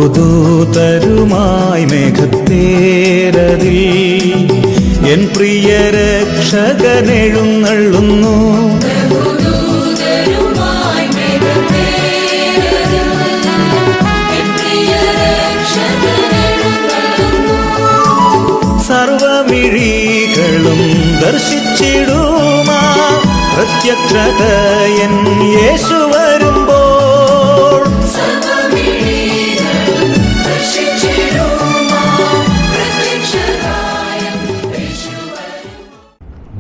ബഹുദൂതരുമായി മേഘത്തേരതിൽ N പ്രിയ രക്ഷകനെഴുന്നള്ളുന്നു. സർവമിഴികളും ദർശിച്ചിടുമാ പ്രത്യക്ഷത N യേശു വരുമ്പോൾ.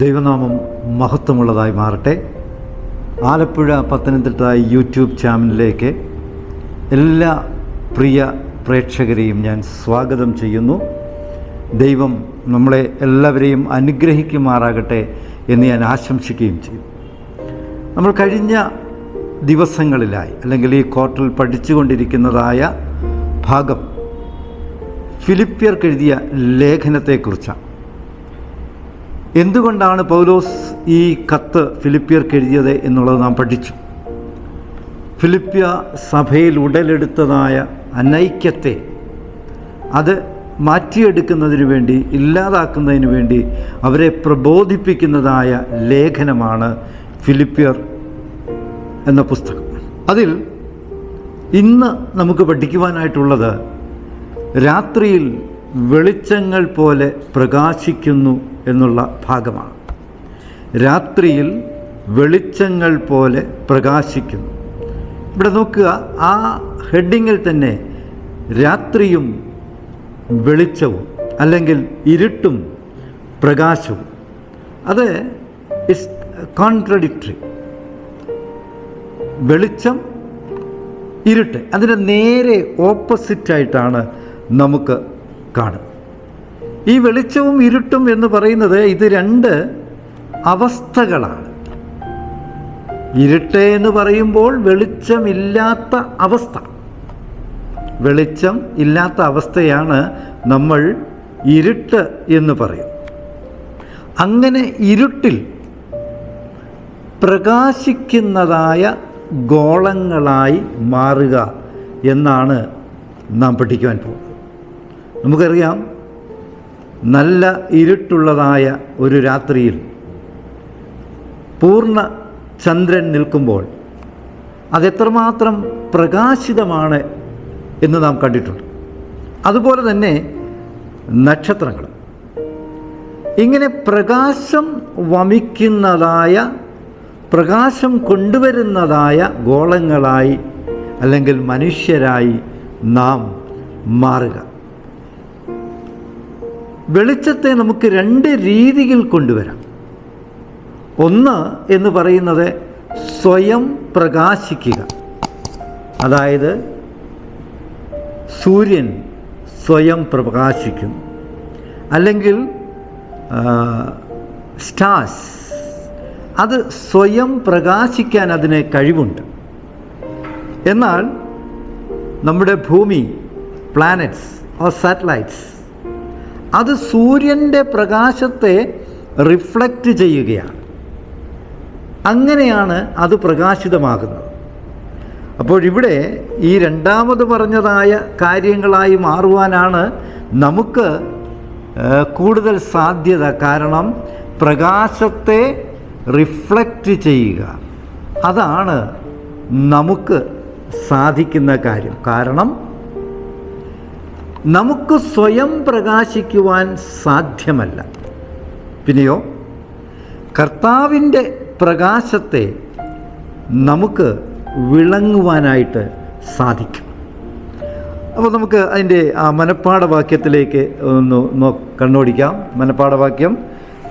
ദൈവനാമം മഹത്വമുള്ളതായി മാറട്ടെ. ആലപ്പുഴ പത്തനംതിട്ട യൂട്യൂബ് ചാനലിലേക്ക് എല്ലാ പ്രിയ പ്രേക്ഷകരെയും ഞാൻ സ്വാഗതം ചെയ്യുന്നു. ദൈവം നമ്മളെ എല്ലാവരെയും അനുഗ്രഹിക്കുമാറാകട്ടെ എന്ന് ഞാൻ ആശംസിക്കുകയും ചെയ്യും. നമ്മൾ കഴിഞ്ഞ ദിവസങ്ങളിലായി അല്ലെങ്കിൽ ഈ ക്വാർട്ടറിൽ പഠിച്ചുകൊണ്ടിരിക്കുന്നതായ ഭാഗം ഫിലിപ്പിയർക്കെഴുതിയ ലേഖനത്തെക്കുറിച്ചാണ്. എന്തുകൊണ്ടാണ് പൗലോസ് ഈ കത്ത് ഫിലിപ്പിയർക്കെഴുതിയത് എന്നുള്ളത് നാം പഠിച്ചു. ഫിലിപ്പിയ സഭയിൽ ഉടലെടുത്തതായ അനൈക്യത്തെ അത് മാറ്റിയെടുക്കുന്നതിന് വേണ്ടി, ഇല്ലാതാക്കുന്നതിന് വേണ്ടി അവരെ പ്രബോധിപ്പിക്കുന്നതായ ലേഖനമാണ് ഫിലിപ്പിയർ എന്ന പുസ്തകം. അതിൽ ഇന്ന് നമുക്ക് പഠിക്കുവാനായിട്ടുള്ളത് രാത്രിയിൽ വെളിച്ചങ്ങൾ പോലെ പ്രകാശിക്കുന്നു എന്നുള്ള ഭാഗമാണ്. രാത്രിയിൽ വെളിച്ചങ്ങൾ പോലെ പ്രകാശിക്കുന്നു. ഇവിടെ നോക്കുക, ആ ഹെഡിങ്ങിൽ തന്നെ രാത്രിയും വെളിച്ചവും അല്ലെങ്കിൽ ഇരുട്ടും പ്രകാശവും, അത് ഇസ് കോൺട്രഡിക്ടറി. വെളിച്ചം, ഇരുട്ട്, അതിൻ്റെ നേരെ ഓപ്പോസിറ്റായിട്ടാണ് നമുക്ക് കാണുന്നത്. ഈ വെളിച്ചവും ഇരുട്ടും എന്ന് പറയുന്നത് ഇത് രണ്ട് അവസ്ഥകളാണ്. ഇരുട്ട് എന്ന് പറയുമ്പോൾ വെളിച്ചമില്ലാത്ത അവസ്ഥ, വെളിച്ചം ഇല്ലാത്ത അവസ്ഥയാണ് നമ്മൾ ഇരുട്ട് എന്ന് പറയും. അങ്ങനെ ഇരുട്ടിൽ പ്രകാശിക്കുന്നതായ ഗോളങ്ങളായി മാറുക എന്നാണ് നാം പഠിക്കുവാൻ പോകുന്നത്. നമുക്കറിയാം, നല്ല ഇരുട്ടുള്ളതായ ഒരു രാത്രിയിൽ പൂർണ്ണ ചന്ദ്രൻ നിൽക്കുമ്പോൾ അതെത്രമാത്രം പ്രകാശിതമാണ് എന്ന് നാം കണ്ടിട്ടുണ്ട്. അതുപോലെ തന്നെ നക്ഷത്രങ്ങൾ ഇങ്ങനെ പ്രകാശം വമിക്കുന്നതായ, പ്രകാശം കൊണ്ടുവരുന്നതായ ഗോളങ്ങളായി അല്ലെങ്കിൽ മനുഷ്യരായി നാം മാറുക. വെളിച്ചത്തെ നമുക്ക് രണ്ട് രീതിയിൽ കൊണ്ടുവരാം. ഒന്ന് എന്ന് പറയുന്നത് സ്വയം പ്രകാശിക്കുക, അതായത് സൂര്യൻ സ്വയം പ്രകാശിക്കും, അല്ലെങ്കിൽ സ്റ്റാർസ്, അത് സ്വയം പ്രകാശിക്കാൻ അതിന് കഴിവുണ്ട്. എന്നാൽ നമ്മുടെ ഭൂമി, പ്ലാനറ്റ്സ് ഓർ സാറ്റലൈറ്റ്സ്, അത് സൂര്യൻ്റെ പ്രകാശത്തെ റിഫ്ലക്റ്റ് ചെയ്യുകയാണ്. അങ്ങനെയാണ് അത് പ്രകാശിതമാകുന്നത്. അപ്പോൾ ഇവിടെ ഈ രണ്ടാമത് പറഞ്ഞതായ കാര്യങ്ങളായി മാറുവാനാണ് നമുക്ക് കൂടുതൽ സാധ്യത. കാരണം പ്രകാശത്തെ റിഫ്ലക്റ്റ് ചെയ്യുക, അതാണ് നമുക്ക് സാധിക്കുന്ന കാര്യം. കാരണം നമുക്ക് സ്വയം പ്രകാശിക്കുവാൻ സാധ്യമല്ല. പിന്നെയോ കർത്താവിൻ്റെ പ്രകാശത്തെ നമുക്ക് വിളങ്ങുവാനായിട്ട് സാധിക്കും. അപ്പോൾ നമുക്ക് അതിൻ്റെ ആ മനപ്പാഠവാക്യത്തിലേക്ക് ഒന്ന് കണ്ണോടിക്കാം. മനപ്പാഠവാക്യം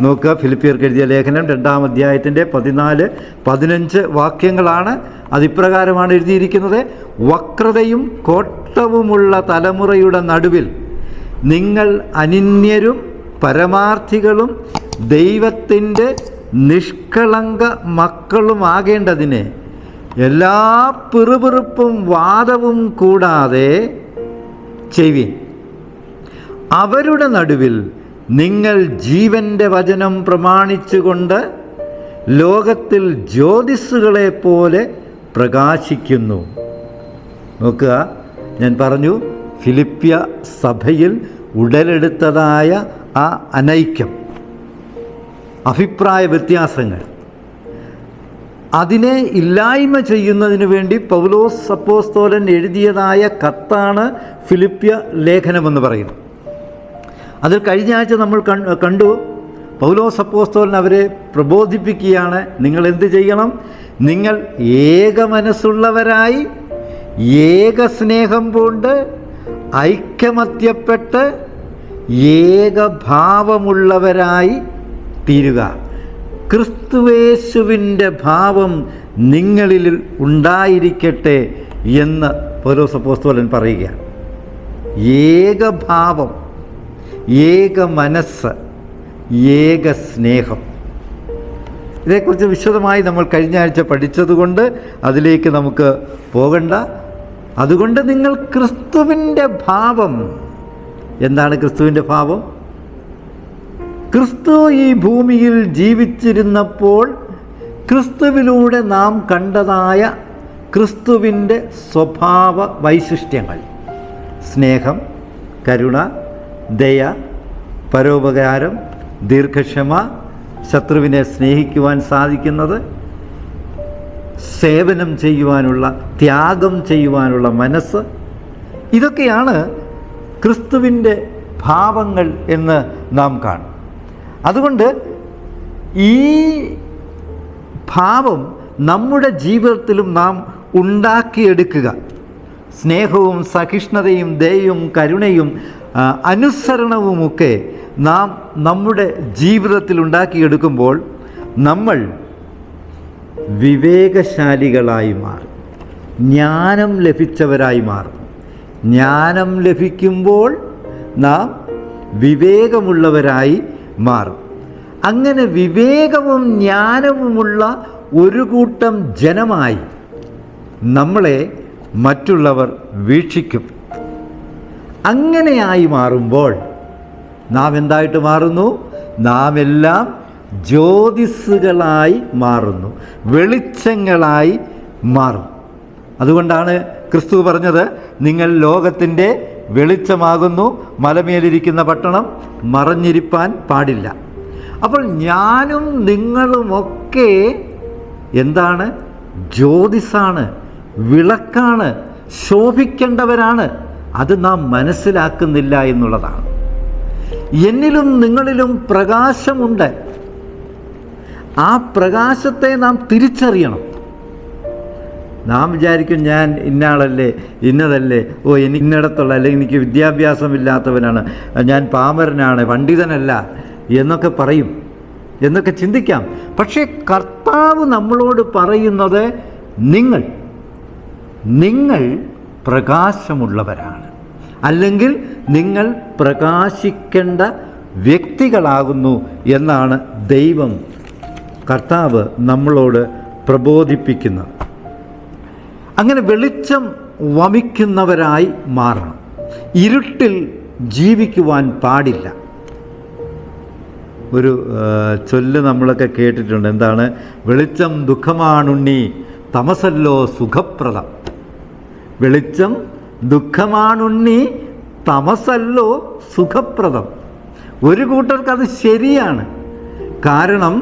നോക്കുക. ഫിലിപ്പിയർക്ക് എഴുതിയ ലേഖനം 2-ാം അധ്യായത്തിൻ്റെ 14-15 വാക്യങ്ങളാണ്. അതിപ്രകാരമാണ് എഴുതിയിരിക്കുന്നത്: വക്രതയും കോട്ടവുമുള്ള തലമുറയുടെ നടുവിൽ നിങ്ങൾ അനിന്യരും പരമാർത്ഥികളും ദൈവത്തിൻ്റെ നിഷ്കളങ്ക മക്കളുമാകേണ്ടതിന് എല്ലാ പിറുപിറുപ്പും വാദവും കൂടാതെ ചെയ്യുവിൻ. അവരുടെ നടുവിൽ നിങ്ങൾ ജീവൻ്റെ വചനം പ്രമാണിച്ചുകൊണ്ട് ലോകത്തിൽ ജ്യോതിസ്സുകളെ പോലെ പ്രകാശിക്കുന്നു. നോക്കുക, ഞാൻ പറഞ്ഞു ഫിലിപ്പ്യ സഭയിൽ ഉടലെടുത്തതായ ആ അനൈക്യം, അഭിപ്രായ വ്യത്യാസങ്ങൾ, അതിനെ ഇല്ലായ്മ ചെയ്യുന്നതിന് വേണ്ടി പൗലോസ് അപ്പോസ്തലൻ എഴുതിയതായ കത്താണ് ഫിലിപ്പ്യ ലേഖനമെന്ന് പറയുന്നത്. അതിൽ കഴിഞ്ഞ ആഴ്ച നമ്മൾ കണ്ടു, പൗലോസ് അപ്പോസ്തലൻ അവരെ പ്രബോധിപ്പിക്കുകയാണ്, നിങ്ങൾ എന്ത് ചെയ്യണം? നിങ്ങൾ ഏക മനസ്സുള്ളവരായി, ഏക സ്നേഹം കൊണ്ട്, ഐക്യമത്യപ്പെട്ട്, ഏകഭാവമുള്ളവരായി തീരുക. ക്രിസ്തുവേശുവിൻ്റെ ഭാവം നിങ്ങളിൽ ഉണ്ടായിരിക്കട്ടെ എന്ന് പൗലോസ് അപ്പോസ്തലൻ പറയുകയാണ്. ഏകഭാവം, ഏക മനസ്സ്, ഏക സ്നേഹം. ഇതേക്കുറിച്ച് വിശദമായി നമ്മൾ കഴിഞ്ഞ ആഴ്ച പഠിച്ചതുകൊണ്ട് അതിലേക്ക് നമുക്ക് പോകണ്ട. അതുകൊണ്ട് നിങ്ങൾ ക്രിസ്തുവിൻ്റെ ഭാവം. എന്താണ് ക്രിസ്തുവിൻ്റെ ഭാവം? ക്രിസ്തു ഈ ഭൂമിയിൽ ജീവിച്ചിരുന്നപ്പോൾ ക്രിസ്തുവിലൂടെ നാം കണ്ടതായ ക്രിസ്തുവിൻ്റെ സ്വഭാവ വൈശിഷ്ട്യങ്ങൾ, സ്നേഹം, കരുണ, ദയ, പരോപകാരം, ദീർഘക്ഷമ, ശത്രുവിനെ സ്നേഹിക്കുവാൻ സാധിക്കുന്നത്, സേവനം ചെയ്യുവാനുള്ള, ത്യാഗം ചെയ്യുവാനുള്ള മനസ്സ്, ഇതൊക്കെയാണ് ക്രിസ്തുവിൻ്റെ ഭാവങ്ങൾ എന്ന് നാം കാണും. അതുകൊണ്ട് ഈ ഭാവം നമ്മുടെ ജീവിതത്തിലും നാം ഉണ്ടാക്കിയെടുക്കുക. സ്നേഹവും സഹിഷ്ണുതയും ദയയും കരുണയും അനുസരണവുമൊക്കെ നാം നമ്മുടെ ജീവിതത്തിൽ ഉണ്ടാക്കിയെടുക്കുമ്പോൾ നമ്മൾ വിവേകശാലികളായി മാറും, ജ്ഞാനം ലഭിച്ചവരായി മാറും. ജ്ഞാനം ലഭിക്കുമ്പോൾ നാം വിവേകമുള്ളവരായി മാറും. അങ്ങനെ വിവേകവും ജ്ഞാനവുമുള്ള ഒരു കൂട്ടം ജനമായി നമ്മളെ മറ്റുള്ളവർ വീക്ഷിക്കും. അങ്ങനെയായി മാറുമ്പോൾ നാം എന്തായിട്ട് മാറുന്നു? നാം എല്ലാം ജ്യോതിസ്സുകളായി മാറുന്നു, വെളിച്ചങ്ങളായി മാറും. അതുകൊണ്ടാണ് ക്രിസ്തു പറഞ്ഞത്, നിങ്ങൾ ലോകത്തിൻ്റെ വെളിച്ചമാകുന്നു, മലമേലിരിക്കുന്ന പട്ടണം മറഞ്ഞിരിപ്പാൻ പാടില്ല. അപ്പോൾ ഞാനും നിങ്ങളുമൊക്കെ എന്താണ്? ജ്യോതിസാണ്, വിളക്കാണ്, ശോഭിക്കേണ്ടവരാണ്. അത് നാം മനസ്സിലാക്കുന്നില്ല എന്നുള്ളതാണ്. എന്നിലും നിങ്ങളിലും പ്രകാശമുണ്ട്. ആ പ്രകാശത്തെ നാം തിരിച്ചറിയണം. നാം വിചാരിക്കും ഞാൻ ഇന്നയാളല്ലേ, ഇന്നതല്ലേ, എനിക്ക് ഇന്നിടത്തുള്ള, അല്ലെങ്കിൽ എനിക്ക് വിദ്യാഭ്യാസമില്ലാത്തവനാണ്, ഞാൻ പാമരനാണ്, പണ്ഡിതനല്ല എന്നൊക്കെ പറയും, എന്നൊക്കെ ചിന്തിക്കാം. പക്ഷേ കർത്താവ് നമ്മളോട് പറയുന്നത് നിങ്ങൾ പ്രകാശമുള്ളവരാണ്, അല്ലെങ്കിൽ നിങ്ങൾ പ്രകാശിക്കേണ്ട വ്യക്തികളാകുന്നു എന്നാണ് ദൈവം, കർത്താവ് നമ്മളോട് പ്രബോധിപ്പിക്കുന്നത്. അങ്ങനെ വെളിച്ചം വമിക്കുന്നവരായി മാറണം. ഇരുട്ടിൽ ജീവിക്കുവാൻ പാടില്ല. ഒരു ചൊല്ല് നമ്മളൊക്കെ കേട്ടിട്ടുണ്ട്. എന്താണ്? വെളിച്ചം ദുഃഖമാണുണ്ണി, തമസല്ലോ സുഖപ്രദം. വെളിച്ചം ദുഃഖമാണുണ്ണി, തമസല്ലോ സുഖപ്രദം. ഒരു കൂട്ടർക്കത് ശരിയാണ്. കാരണം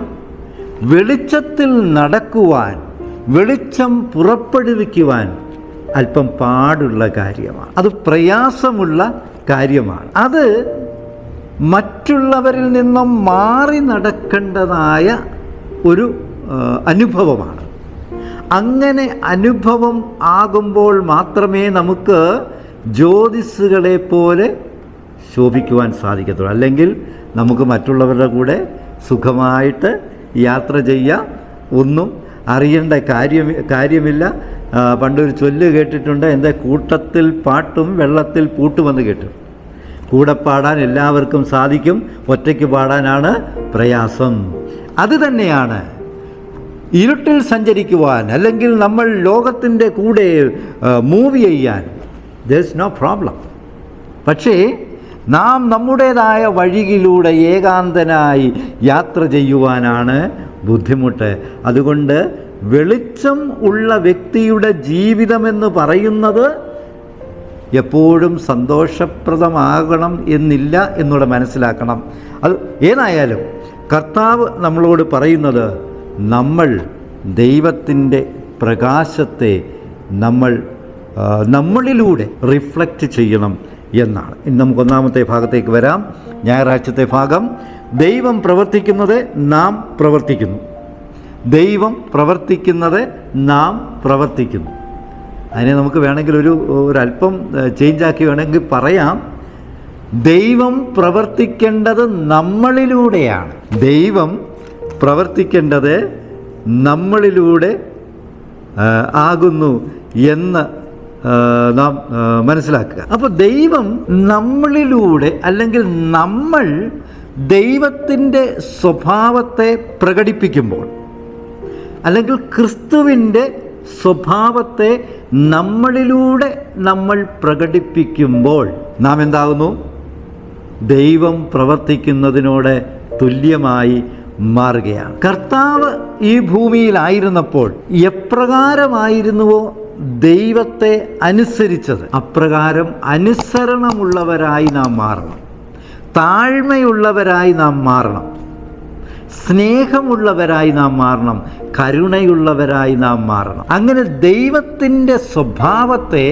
വെളിച്ചത്തിൽ നടക്കുവാൻ, വെളിച്ചം പുറപ്പെടുവിക്കുവാൻ അല്പം പാടുള്ള കാര്യമാണ്, അത് പ്രയാസമുള്ള കാര്യമാണ്. അത് മറ്റുള്ളവരിൽ നിന്നും മാറി നടക്കേണ്ടതായ ഒരു അനുഭവമാണ്. അങ്ങനെ അനുഭവം ആകുമ്പോൾ മാത്രമേ നമുക്ക് ജ്യോതിസ്സുകളെ പോലെ ശോഭിക്കുവാൻ സാധിക്കത്തുള്ളൂ. അല്ലെങ്കിൽ നമുക്ക് മറ്റുള്ളവരുടെ കൂടെ സുഖമായിട്ട് യാത്ര ചെയ്യാം, ഒന്നും അറിയേണ്ട കാര്യമില്ല. പണ്ടൊരു ചൊല്ല് കേട്ടിട്ടുണ്ട്, എന്താ, കൂട്ടത്തിൽ പാട്ടും വെള്ളത്തിൽ പൂട്ടുമെന്ന് കേട്ടു. കൂടെ പാടാൻ എല്ലാവർക്കും സാധിക്കും, ഒറ്റയ്ക്ക് പാടാനാണ് പ്രയാസം. അത് തന്നെയാണ് ഇരുട്ടിൽ സഞ്ചരിക്കുവാൻ, അല്ലെങ്കിൽ നമ്മൾ ലോകത്തിൻ്റെ കൂടെ മൂവ് ചെയ്യാൻ, there is no problem. പക്ഷേ നാം നമ്മുടേതായ വഴിയിലൂടെ ഏകാന്തനായി യാത്ര ചെയ്യുവാനാണ് ബുദ്ധിമുട്ട്. അതുകൊണ്ട് വെളിച്ചം ഉള്ള വ്യക്തിയുടെ ജീവിതമെന്ന് പറയുന്നത് എപ്പോഴും സന്തോഷപ്രദമാകണം എന്നില്ല എന്നുകൂടെ മനസ്സിലാക്കണം. അത് ഏതായാലും കർത്താവ് നമ്മളോട് പറയുന്നത് നമ്മൾ ദൈവത്തിൻ്റെ പ്രകാശത്തെ നമ്മളിലൂടെ റിഫ്ലക്റ്റ് ചെയ്യണം എന്നാണ്. ഇനി നമുക്ക് ഒന്നാമത്തെ ഭാഗത്തേക്ക് വരാം. ഞായറാഴ്ചത്തെ ഭാഗം, ദൈവം പ്രവർത്തിക്കുന്നത് നാം പ്രവർത്തിക്കുന്നു. ദൈവം പ്രവർത്തിക്കുന്നത് നാം പ്രവർത്തിക്കുന്നു. അതിനെ നമുക്ക് വേണമെങ്കിൽ ഒരല്പം ചേഞ്ചാക്കി വേണമെങ്കിൽ പറയാം, ദൈവം പ്രവർത്തിക്കേണ്ടത് നമ്മളിലൂടെയാണ്. ദൈവം പ്രവർത്തിക്കേണ്ടത് നമ്മളിലൂടെ ആകുന്നു എന്ന് നാം മനസ്സിലാക്കുക. അപ്പോൾ ദൈവം നമ്മളിലൂടെ, അല്ലെങ്കിൽ നമ്മൾ ദൈവത്തിൻ്റെ സ്വഭാവത്തെ പ്രകടിപ്പിക്കുമ്പോൾ, അല്ലെങ്കിൽ ക്രിസ്തുവിൻ്റെ സ്വഭാവത്തെ നമ്മളിലൂടെ നമ്മൾ പ്രകടിപ്പിക്കുമ്പോൾ നാം എന്താകുന്നു? ദൈവം പ്രവർത്തിക്കുന്നതിനോട് തുല്യമായി മാറുകയാണ്. കർത്താവ് ഈ ഭൂമിയിലായിരുന്നപ്പോൾ എപ്രകാരമായിരുന്നുവോ ദൈവത്തെ അനുസരിച്ചത്, അപ്രകാരം അനുസരണമുള്ളവരായി നാം മാറണം. താഴ്മയുള്ളവരായി നാം മാറണം. സ്നേഹമുള്ളവരായി നാം മാറണം. കരുണയുള്ളവരായി നാം മാറണം. അങ്ങനെ ദൈവത്തിൻ്റെ സ്വഭാവത്തെ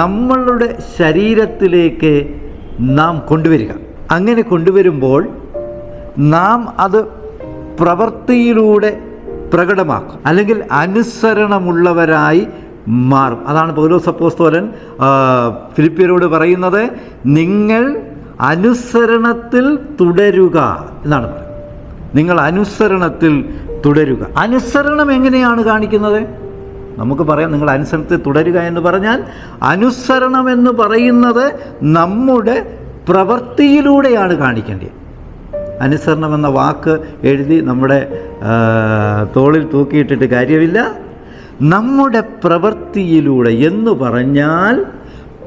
നമ്മളുടെ ശരീരത്തിലേക്ക് നാം കൊണ്ടുവരിക. അങ്ങനെ കൊണ്ടുവരുമ്പോൾ നാം അത് പ്രവൃത്തിയിലൂടെ പ്രകടമാക്കും, അല്ലെങ്കിൽ അനുസരണമുള്ളവരായി മാറും. അതാണ് പൗലോസ് അപ്പോസ്തലൻ ഫിലിപ്പിയരോട് പറയുന്നത്, നിങ്ങൾ അനുസരണത്തിൽ തുടരുക എന്നാണ് പറയുന്നത്. നിങ്ങൾ അനുസരണത്തിൽ തുടരുക. അനുസരണം എങ്ങനെയാണ് കാണിക്കുന്നത്? നമുക്ക് പറയാം, നിങ്ങൾ അനുസരണത്തിൽ തുടരുക എന്ന് പറഞ്ഞാൽ, അനുസരണം എന്ന് പറയുന്നത് നമ്മുടെ പ്രവൃത്തിയിലൂടെയാണ് കാണിക്കേണ്ടത്. അനുസരണം എന്ന വാക്ക് എഴുതി നമ്മുടെ തോളിൽ തൂക്കിയിട്ടിട്ട് കാര്യമില്ല. നമ്മുടെ പ്രവൃത്തിയിലൂടെ എന്ന് പറഞ്ഞാൽ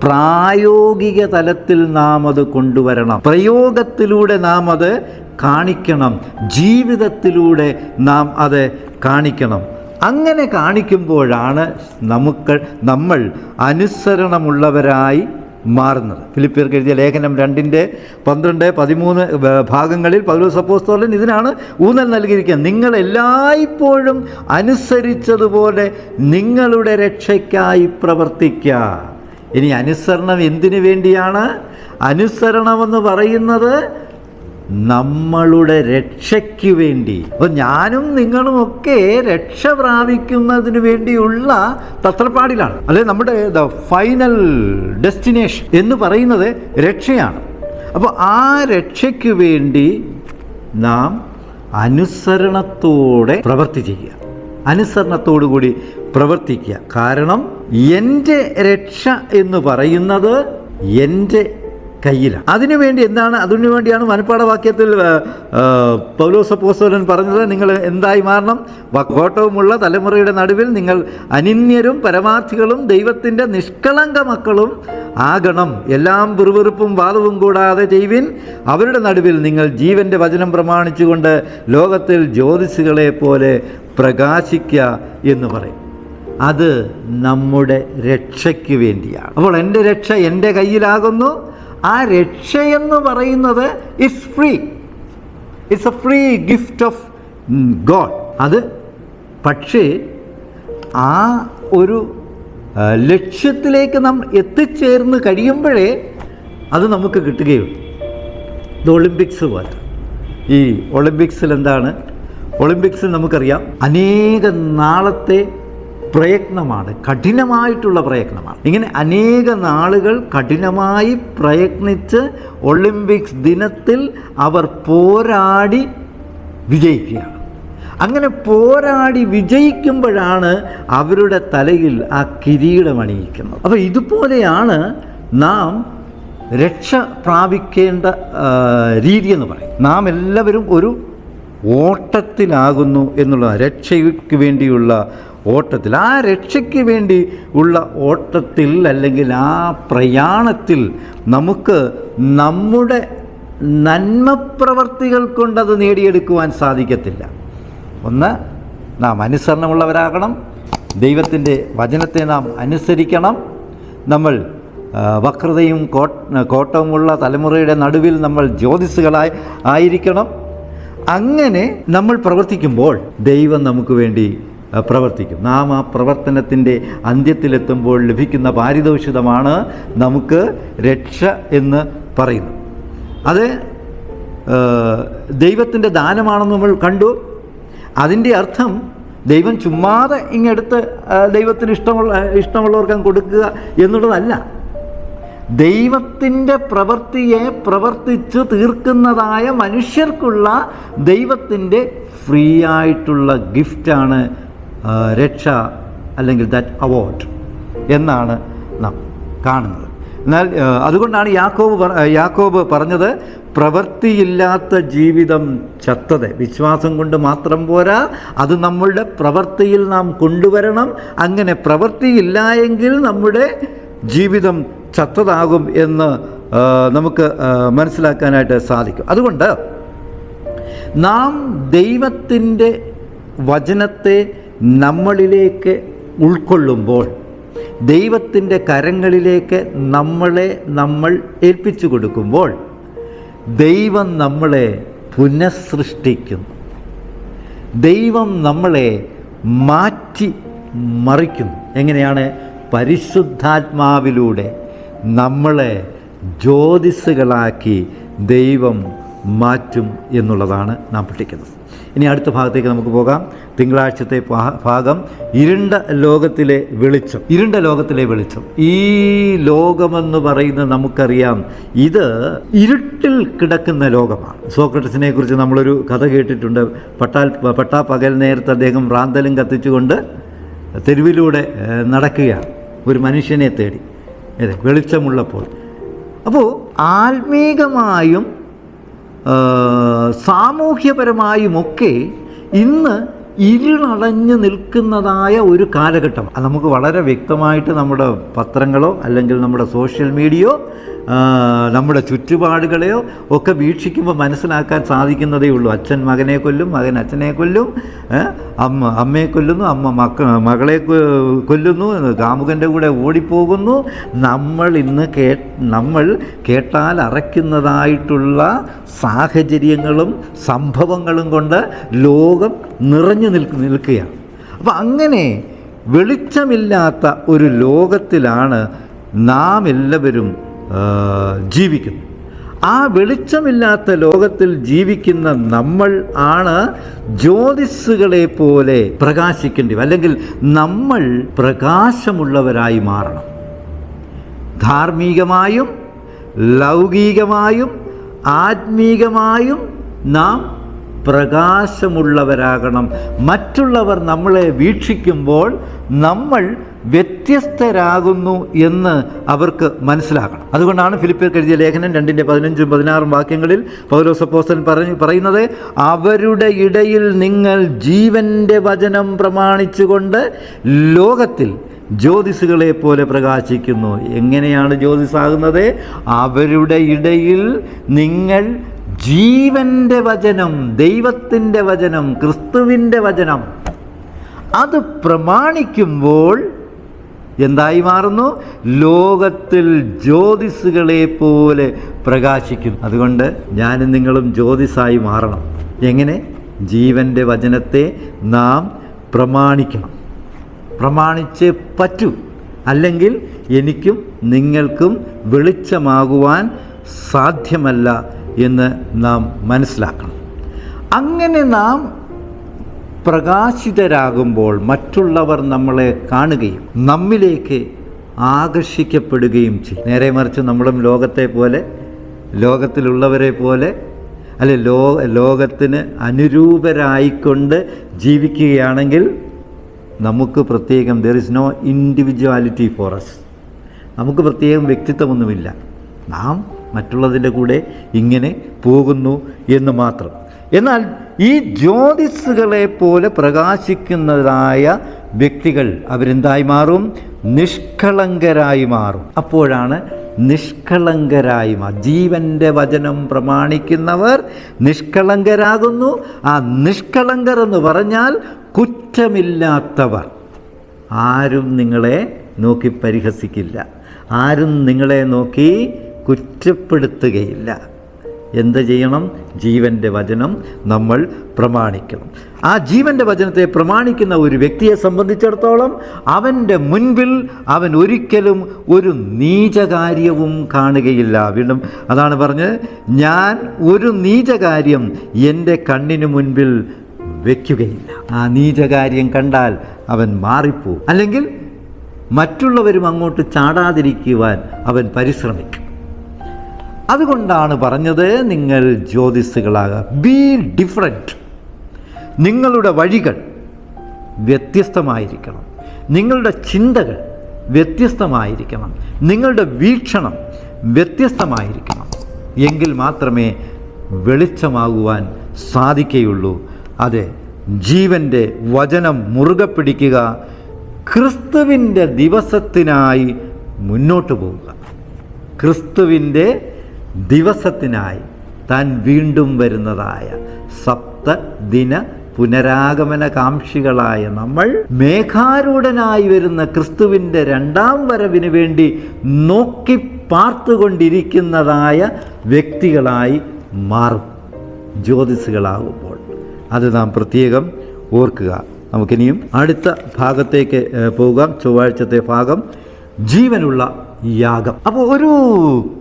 പ്രായോഗിക തലത്തിൽ നാം അത് കൊണ്ടുവരണം. പ്രയോഗത്തിലൂടെ നാം അത് കാണിക്കണം. ജീവിതത്തിലൂടെ നാം അത് കാണിക്കണം. അങ്ങനെ കാണിക്കുമ്പോഴാണ് നമ്മൾ അനുസരണമുള്ളവരായി മാറുന്നത്. ഫിലിപ്പിയർക്ക് എഴുതിയ ലേഖനം 2:12-13 ഭാഗങ്ങളിൽ പൗലോസ് അപ്പോസ്തലൻ ഇതിനാണ് ഊന്നൽ നൽകിയിരിക്കുന്നത്. നിങ്ങൾ എല്ലായ്പ്പോഴും അനുസരിച്ചതുപോലെ നിങ്ങളുടെ രക്ഷയ്ക്കായി പ്രവർത്തിക്കുക. ഇനി അനുസരണം എന്തിനു വേണ്ടിയാണ്? അനുസരണമെന്ന് പറയുന്നത് നമ്മളുടെ രക്ഷയ്ക്ക് വേണ്ടി. അപ്പോൾ ഞാനും നിങ്ങളുമൊക്കെ രക്ഷ പ്രാപിക്കുന്നതിന് വേണ്ടിയുള്ള തത്രപ്പാടിലാണ്. അല്ലെ, നമ്മുടെ ഫൈനൽ ഡെസ്റ്റിനേഷൻ എന്ന് പറയുന്നത് രക്ഷയാണ്. അപ്പോൾ ആ രക്ഷയ്ക്ക് വേണ്ടി നാം അനുസരണത്തോടെ പ്രവൃത്തി ചെയ്യുക, അനുസരണത്തോടു കൂടി പ്രവർത്തിക്കുക. കാരണം എൻ്റെ രക്ഷ എന്ന് പറയുന്നത് എൻ്റെ കയ്യിലാണ്. അതിനുവേണ്ടി അതിനുവേണ്ടിയാണ് മനഃപ്പാഠവാക്യത്തിൽ പൗലോസ് അപ്പോസ്തലൻ പറഞ്ഞത്, നിങ്ങൾ എന്തായി മാറണം? കോട്ടവുമുള്ള തലമുറയുടെ നടുവിൽ നിങ്ങൾ അനിന്യരും പരമാർത്ഥികളും ദൈവത്തിൻ്റെ നിഷ്കളങ്ക മക്കളും ആകണം. എല്ലാം വെറുവെറുപ്പും വാദവും കൂടാതെ ചെയ്യുവിൻ. അവരുടെ നടുവിൽ നിങ്ങൾ ജീവൻ്റെ വചനം പ്രമാണിച്ചുകൊണ്ട് ലോകത്തിൽ ജ്യോതിസുകളെ പോലെ പ്രകാശിക്കുക എന്ന് പറയും. അത് നമ്മുടെ രക്ഷയ്ക്ക് വേണ്ടിയാണ്. അപ്പോൾ എൻ്റെ രക്ഷ എൻ്റെ കയ്യിലാകുന്നു. ആ രക്ഷയെന്ന് പറയുന്നത് it's free. It's A free gift of God. അത് പക്ഷേ ആ ഒരു ലക്ഷ്യത്തിലേക്ക് നാം എത്തിച്ചേർന്ന് കഴിയുമ്പോഴേ അത് നമുക്ക് കിട്ടുകയുള്ളൂ. ഇത് ഒളിമ്പിക്സ് പോലെ. ഈ ഒളിമ്പിക്സിൽ എന്താണ്? ഒളിമ്പിക്സിൽ നമുക്കറിയാം, അനേക നാളത്തെ പ്രയത്നമാണ്, കഠിനമായിട്ടുള്ള പ്രയത്നമാണ്. ഇങ്ങനെ അനേക നാളുകൾ കഠിനമായി പ്രയത്നിച്ച് ഒളിമ്പിക്സ് ദിനത്തിൽ അവർ പോരാടി വിജയിക്കുകയാണ്. അങ്ങനെ പോരാടി വിജയിക്കുമ്പോഴാണ് അവരുടെ തലയിൽ ആ കിരീടം അണിയിക്കുന്നത്. അപ്പോൾ ഇതുപോലെയാണ് നാം രക്ഷ പ്രാപിക്കേണ്ട രീതി എന്ന് പറയും. നാം എല്ലാവരും ഒരു ഓട്ടത്തിലാകുന്നു എന്നുള്ളതാണ്. രക്ഷയ്ക്ക് വേണ്ടിയുള്ള ഓട്ടത്തിൽ, ആ രക്ഷയ്ക്ക് വേണ്ടി ഉള്ള ഓട്ടത്തിൽ, അല്ലെങ്കിൽ ആ പ്രയാണത്തിൽ നമുക്ക് നമ്മുടെ നന്മപ്രവർത്തികൾ കൊണ്ടത് നേടിയെടുക്കുവാൻ സാധിക്കത്തില്ല. ഒന്ന്, നാം അനുസരണമുള്ളവരാകണം. ദൈവത്തിൻ്റെ വചനത്തെ നാം അനുസരിക്കണം. നമ്മൾ വക്രതയും കോട്ടവുമുള്ള തലമുറയുടെ നടുവിൽ നമ്മൾ ജ്യോതിസുകളായി ആയിരിക്കണം. അങ്ങനെ നമ്മൾ പ്രവർത്തിക്കുമ്പോൾ ദൈവം നമുക്ക് വേണ്ടി പ്രവർത്തിക്കും. നാം ആ പ്രവർത്തനത്തിൻ്റെ അന്ത്യത്തിലെത്തുമ്പോൾ ലഭിക്കുന്ന പാരിതോഷികമാണ് നമുക്ക് രക്ഷ എന്ന് പറയുന്നു. അത് ദൈവത്തിൻ്റെ ദാനമാണെന്ന് നമ്മൾ കണ്ടു. അതിൻ്റെ അർത്ഥം ദൈവം ചുമ്മാതെ ഇങ്ങെടുത്ത് ദൈവത്തിന് ഇഷ്ടമുള്ളവർക്ക് കൊടുക്കുക എന്നുള്ളതല്ല. ദൈവത്തിൻ്റെ പ്രവൃത്തിയെ പ്രവർത്തിച്ചു തീർക്കുന്നതായ മനുഷ്യർക്കുള്ള ദൈവത്തിൻ്റെ ഫ്രീ ആയിട്ടുള്ള ഗിഫ്റ്റാണ് രക്ഷ, അല്ലെങ്കിൽ ദാറ്റ് അവാർഡ് എന്നാണ് നാം കാണുന്നത്. എന്നാൽ അതുകൊണ്ടാണ് യാക്കോബ് പറഞ്ഞത്, പ്രവൃത്തിയില്ലാത്ത ജീവിതം ചത്തത്. വിശ്വാസം കൊണ്ട് മാത്രം പോരാ, അത് നമ്മളുടെ പ്രവൃത്തിയിൽ നാം കൊണ്ടുവരണം. അങ്ങനെ പ്രവൃത്തിയില്ല എങ്കിൽ നമ്മുടെ ജീവിതം ചത്തതാകും എന്ന് നമുക്ക് മനസ്സിലാക്കാനായിട്ട് സാധിക്കും. അതുകൊണ്ട് നാം ദൈവത്തിൻ്റെ വചനത്തെ നമ്മളിലേക്ക് ഉൾക്കൊള്ളുമ്പോൾ, ദൈവത്തിൻ്റെ കരങ്ങളിലേക്ക് നമ്മൾ ഏൽപ്പിച്ചു കൊടുക്കുമ്പോൾ, ദൈവം നമ്മളെ പുനഃസൃഷ്ടിക്കുന്നു. ദൈവം നമ്മളെ മാറ്റി മറിക്കുന്നു. എങ്ങനെയാണ്? പരിശുദ്ധാത്മാവിലൂടെ നമ്മളെ ജ്യോതിസുകളാക്കി ദൈവം മാറ്റും എന്നുള്ളതാണ് നാം പഠിക്കുന്നത്. ഇനി അടുത്ത ഭാഗത്തേക്ക് നമുക്ക് പോകാം. തിങ്കളാഴ്ചത്തെ ഭാഗം ഇരുണ്ട ലോകത്തിലെ വെളിച്ചം. ഇരുണ്ട ലോകത്തിലെ വെളിച്ചം. ഈ ലോകമെന്ന് പറയുന്നത് നമുക്കറിയാം, ഇത് ഇരുട്ടിൽ കിടക്കുന്ന ലോകമാണ്. സോക്രട്ടീസിനെ കുറിച്ച് നമ്മളൊരു കഥ കേട്ടിട്ടുണ്ട്. പട്ടാപ്പകൽ നേരത്തെ അദ്ദേഹം റാന്തലും കത്തിച്ചുകൊണ്ട് തെരുവിലൂടെ നടക്കുകയാണ് ഒരു മനുഷ്യനെ തേടി, വെളിച്ചമുള്ളപ്പോൾ. അപ്പോൾ ആത്മീകമായും സാമൂഹ്യപരമായുമൊക്കെ ഇന്ന് ഇരുളടഞ്ഞു നിൽക്കുന്നതായ ഒരു കാലഘട്ടം. അത് നമുക്ക് വളരെ വ്യക്തമായിട്ട് നമ്മുടെ പത്രങ്ങളോ അല്ലെങ്കിൽ നമ്മുടെ സോഷ്യൽ മീഡിയയോ നമ്മുടെ ചുറ്റുപാടുകളെയോ ഒക്കെ വീക്ഷിക്കുമ്പോൾ മനസ്സിലാക്കാൻ സാധിക്കുന്നതേ ഉള്ളൂ. അച്ഛൻ മകനെ കൊല്ലും, മകൻ അച്ഛനെ കൊല്ലും, അമ്മയെ കൊല്ലുന്നു, അമ്മ മകളെ കൊല്ലുന്നു, കാമുകൻ്റെ കൂടെ ഓടിപ്പോകുന്നു. നമ്മൾ കേട്ടാൽ അറയ്ക്കുന്നതായിട്ടുള്ള സാഹചര്യങ്ങളും സംഭവങ്ങളും കൊണ്ട് ലോകം നിറഞ്ഞു നിൽക്കുകയാണ്. അപ്പം അങ്ങനെ വെളിച്ചമില്ലാത്ത ഒരു ലോകത്തിലാണ് നാം എല്ലാവരും ജീവിക്കുന്നു. ആ വെളിച്ചമില്ലാത്ത ലോകത്തിൽ ജീവിക്കുന്ന നമ്മൾ ആണ് ജ്യോതിസുകളെ പോലെ പ്രകാശിക്കേണ്ടി, അല്ലെങ്കിൽ നമ്മൾ പ്രകാശമുള്ളവരായി മാറണം. ധാർമ്മികമായും ലൗകികമായും ആത്മീകമായും നാം പ്രകാശമുള്ളവരാകണം. മറ്റുള്ളവർ നമ്മളെ വീക്ഷിക്കുമ്പോൾ നമ്മൾ വ്യത്യസ്തരാകുന്നു എന്ന് അവർക്ക് മനസ്സിലാക്കണം. അതുകൊണ്ടാണ് ഫിലിപ്പിയർക്ക് എഴുതിയ ലേഖനം 2:15-16 വാക്യങ്ങളിൽ പൗലോസ് അപ്പോസ്തലൻ പറയുന്നത്, അവരുടെ ഇടയിൽ നിങ്ങൾ ജീവൻ്റെ വചനം പ്രമാണിച്ചുകൊണ്ട് ലോകത്തിൽ ജ്യോതിസുകളെ പോലെ പ്രകാശിക്കുന്നു. എങ്ങനെയാണ് ജ്യോതിസാകുന്നത്? അവരുടെ ഇടയിൽ നിങ്ങൾ ജീവൻ്റെ വചനം, ദൈവത്തിൻ്റെ വചനം, ക്രിസ്തുവിൻ്റെ വചനം അത് പ്രമാണിക്കുമ്പോൾ എന്തായി മാറുന്നു? ലോകത്തിൽ ജ്യോതിസുകളെ പോലെ പ്രകാശിക്കുന്നു. അതുകൊണ്ട് ഞാനും നിങ്ങളും ജ്യോതിസായി മാറണം. എങ്ങനെ? ജീവൻ്റെ വചനത്തെ നാം പ്രമാണിക്കണം. പ്രമാണിച്ചേ പറ്റൂ, അല്ലെങ്കിൽ എനിക്കും നിങ്ങൾക്കും വെളിച്ചമാകുവാൻ സാധ്യമല്ല എന്ന് നാം മനസ്സിലാക്കണം. അങ്ങനെ നാം പ്രകാശിതരാകുമ്പോൾ മറ്റുള്ളവർ നമ്മളെ കാണുകയും നമ്മിലേക്ക് ആകർഷിക്കപ്പെടുകയും ചെയ്യും. നേരെ മറിച്ച് നമ്മളും ലോകത്തെ പോലെ, ലോകത്തിലുള്ളവരെ പോലെ, അല്ലെ ലോകത്തിന് അനുരൂപരായിക്കൊണ്ട് ജീവിക്കുകയാണെങ്കിൽ നമുക്ക് പ്രത്യേകം there is no individuality for us. നമുക്ക് പ്രത്യേകം വ്യക്തിത്വമൊന്നുമില്ല. നാം മറ്റുള്ളതിൻ്റെ കൂടെ ഇങ്ങനെ പോകുന്നു എന്ന് മാത്രം. എന്നാൽ ഈ ജ്യോതിസുകളെ പോലെ പ്രകാശിക്കുന്നതായ വ്യക്തികൾ അവരെന്തായി മാറും? നിഷ്കളങ്കരായി മാറും. അപ്പോഴാണ് നിഷ്കളങ്കരായി ജീവൻ്റെ വചനം പ്രമാണിക്കുന്നവർ നിഷ്കളങ്കരാകുന്നു. ആ നിഷ്കളങ്കർ എന്ന് പറഞ്ഞാൽ കുറ്റമില്ലാത്തവർ. ആരും നിങ്ങളെ നോക്കി പരിഹസിക്കില്ല. ആരും നിങ്ങളെ നോക്കി കുറ്റപ്പെടുത്തുകയില്ല. എന്ത് ചെയ്യണം? ജീവൻ്റെ വചനം നമ്മൾ പ്രമാണിക്കണം. ആ ജീവൻ്റെ വചനത്തെ പ്രമാണിക്കുന്ന ഒരു വ്യക്തിയെ സംബന്ധിച്ചിടത്തോളം അവൻ്റെ മുൻപിൽ അവൻ ഒരിക്കലും ഒരു നീചകാര്യവും കാണുകയില്ല. വീണ്ടും അതാണ് പറഞ്ഞത്, ഞാൻ ഒരു നീചകാര്യം എൻ്റെ കണ്ണിന് മുൻപിൽ വയ്ക്കുകയില്ല. ആ നീചകാര്യം കണ്ടാൽ അവൻ മാറിപ്പോവും, അല്ലെങ്കിൽ മറ്റുള്ളവരും അങ്ങോട്ട് ചാടാതിരിക്കുവാൻ അവൻ പരിശ്രമിക്കും. അതുകൊണ്ടാണ് പറഞ്ഞത്, നിങ്ങൾ ജ്യോതിസുകളാകാം. B different. നിങ്ങളുടെ വഴികൾ വ്യത്യസ്തമായിരിക്കണം, നിങ്ങളുടെ ചിന്തകൾ വ്യത്യസ്തമായിരിക്കണം, നിങ്ങളുടെ വീക്ഷണം വ്യത്യസ്തമായിരിക്കണം. എങ്കിൽ മാത്രമേ വെളിച്ചമാകുവാൻ സാധിക്കുകയുള്ളൂ. അതെ, ജീവൻ്റെ വചനം മുറുകെ പിടിക്കുക, ക്രിസ്തുവിൻ്റെ ദിവസത്തിനായി മുന്നോട്ട് പോവുക. ക്രിസ്തുവിൻ്റെ ദിവസത്തിനായി, താൻ വീണ്ടും വരുന്നതായ സപ്തദിന പുനരാഗമന കാംക്ഷികളായ നമ്മൾ മേഘാരൂഢനായി വരുന്ന ക്രിസ്തുവിൻ്റെ രണ്ടാം വരവിന് വേണ്ടി നോക്കി പാർത്തുകൊണ്ടിരിക്കുന്നതായ വ്യക്തികളായി മാറും ജ്യോതിസുകളാകുമ്പോൾ. അത് നാം പ്രത്യേകം ഓർക്കുക. നമുക്കിനിയും അടുത്ത ഭാഗത്തേക്ക് പോകാം. ചൊവ്വാഴ്ചത്തെ ഭാഗം ജീവനുള്ള യാഗം. അപ്പോൾ ഒരു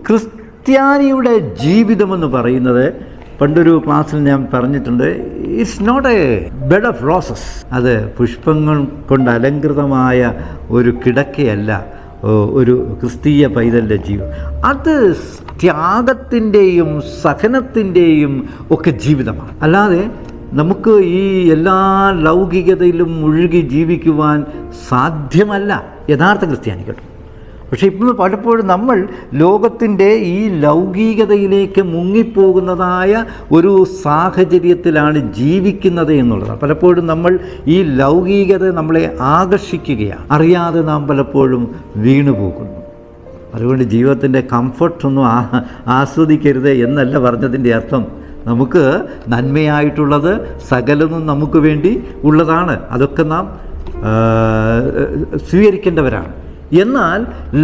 ക്രിസ്ത്യാനിയുടെ ജീവിതമെന്ന് പറയുന്നത്, പണ്ടൊരു ക്ലാസ്സിൽ ഞാൻ പറഞ്ഞിട്ടുണ്ട്, it's not a bed of roses. അത് പുഷ്പങ്ങൾ കൊണ്ട് അലങ്കൃതമായ ഒരു കിടക്കയല്ല ഒരു ക്രിസ്തീയ പൈതലിൻ്റെ ജീവിതം. അത് ത്യാഗത്തിൻ്റെയും സഹനത്തിൻ്റെയും ഒക്കെ ജീവിതമാണ്. അല്ലാതെ നമുക്ക് ഈ എല്ലാ ലൗകികതയിലും മുഴുകി ജീവിക്കുവാൻ സാധ്യമല്ല യഥാർത്ഥ ക്രിസ്ത്യാനികൾ. പക്ഷേ ഇപ്പോൾ പലപ്പോഴും നമ്മൾ ലോകത്തിൻ്റെ ഈ ലൗകികതയിലേക്ക് മുങ്ങിപ്പോകുന്നതായ ഒരു സാഹചര്യത്തിലാണ് ജീവിക്കുന്നത് എന്നുള്ളതാണ്. പലപ്പോഴും നമ്മൾ ഈ ലൗകികത നമ്മളെ ആകർഷിക്കുകയാണ്, അറിയാതെ നാം പലപ്പോഴും വീണുപോകുന്നു. അതുകൊണ്ട് ജീവിതത്തിൻ്റെ കംഫർട്ടൊന്നും ആസ്വദിക്കരുത് എന്നല്ല പറഞ്ഞതിൻ്റെ അർത്ഥം. നമുക്ക് നന്മയായിട്ടുള്ളത് സകലതും നമുക്ക് വേണ്ടി ഉള്ളതാണ്, അതൊക്കെ നാം സ്വീകരിക്കേണ്ടവരാണ്. എന്നാൽ